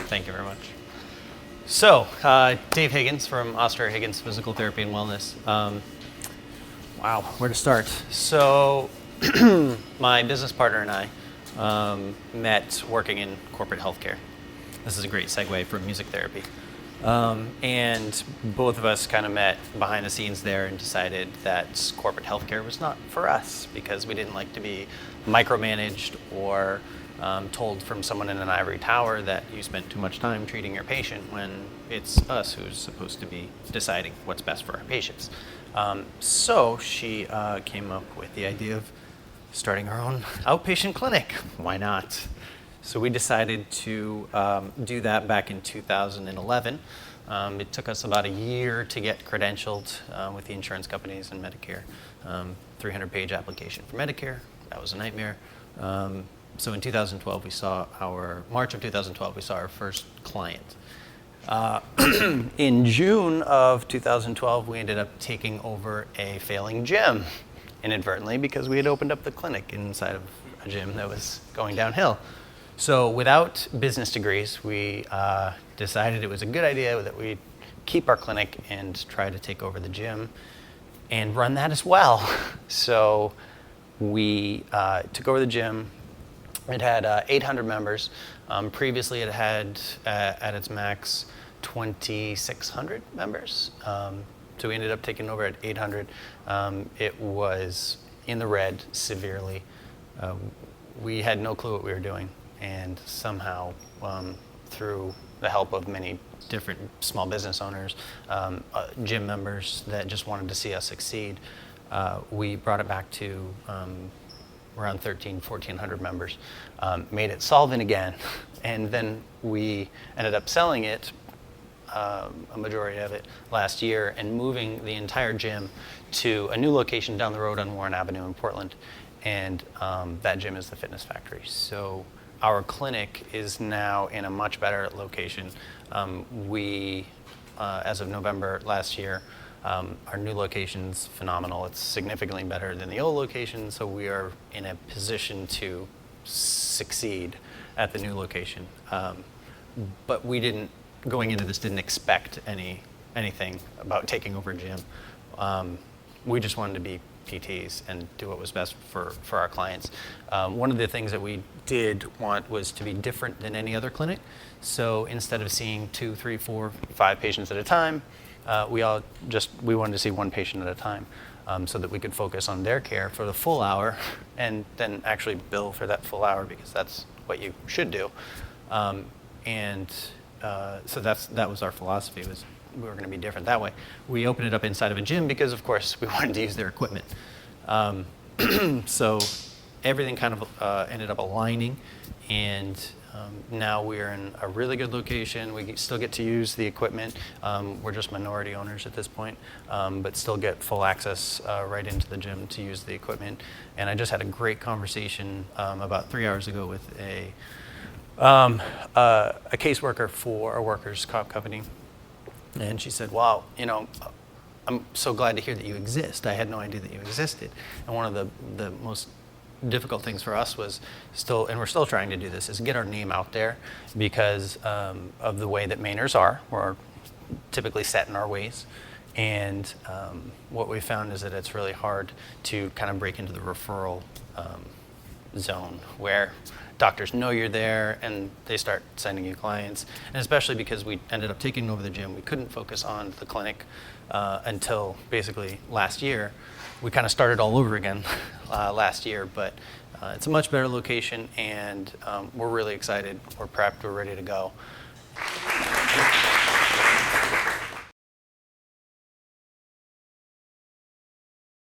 Thank you very much. So, Dave Higgins from Auster Higgins Physical Therapy and Wellness. Wow, where to start? So, my business partner and I met working in corporate healthcare. This is a great segue from music therapy. And both of us kind of met behind the scenes there and decided that corporate healthcare was not for us because we didn't like to be micromanaged or told from someone in an ivory tower that you spent too much time treating your patient when it's us who's supposed to be deciding what's best for our patients. So she came up with the idea of starting our own outpatient clinic. Why not? So we decided to do that back in 2011. It took us about a year to get credentialed with the insurance companies and Medicare. 300-page application for Medicare. That was a nightmare. So in 2012, March of 2012, we saw our first client. In June of 2012, we ended up taking over a failing gym inadvertently because we had opened up the clinic inside of a gym that was going downhill. So without business degrees, we decided it was a good idea that we keep our clinic and try to take over the gym and run that as well. So we took over the gym. It had 800 members. Previously, it had at its max 2,600 members. So we ended up taking over at 800. It was in the red severely. We had no clue what we were doing, and somehow, through the help of many different small business owners, gym members that just wanted to see us succeed, we brought it back to around 1,400 members, made it solvent again, and then we ended up selling it, a majority of it, last year, and moving the entire gym to a new location down the road on Warren Avenue in Portland, and that gym is the Fitness Factory. So our clinic is now in a much better location. As of November last year, our new location's phenomenal. It's significantly better than the old location, so we are in a position to succeed at the new location. But we didn't, going into this, didn't expect anything about taking over a gym. We just wanted to be PTs and do what was best for our clients. One of the things that we did want was to be different than any other clinic. So instead of seeing 2, 3, 4, 5 patients at a time, we wanted to see one patient at a time, so that we could focus on their care for the full hour and then actually bill for that full hour, because that's what you should do. So that was our philosophy, was we were going to be different that way. We opened it up inside of a gym because, of course, we wanted to use their equipment. So everything kind of ended up aligning, and now we're in a really good location. We still get to use the equipment. We're just minority owners at this point, but still get full access right into the gym to use the equipment. And I just had a great conversation about 3 hours ago with a caseworker for a workers' comp company. And she said, wow, I'm so glad to hear that you exist. I had no idea that you existed. And one of the most difficult things for us was and we're still trying to do this, is get our name out there because of the way that Mainers are. We're typically set in our ways. And what we found is that it's really hard to kind of break into the referral zone where doctors know you're there and they start sending you clients. And especially because we ended up taking over the gym, we couldn't focus on the clinic until basically last year. We kind of started all over again last year, but it's a much better location, and we're really excited. We're prepped, we're ready to go.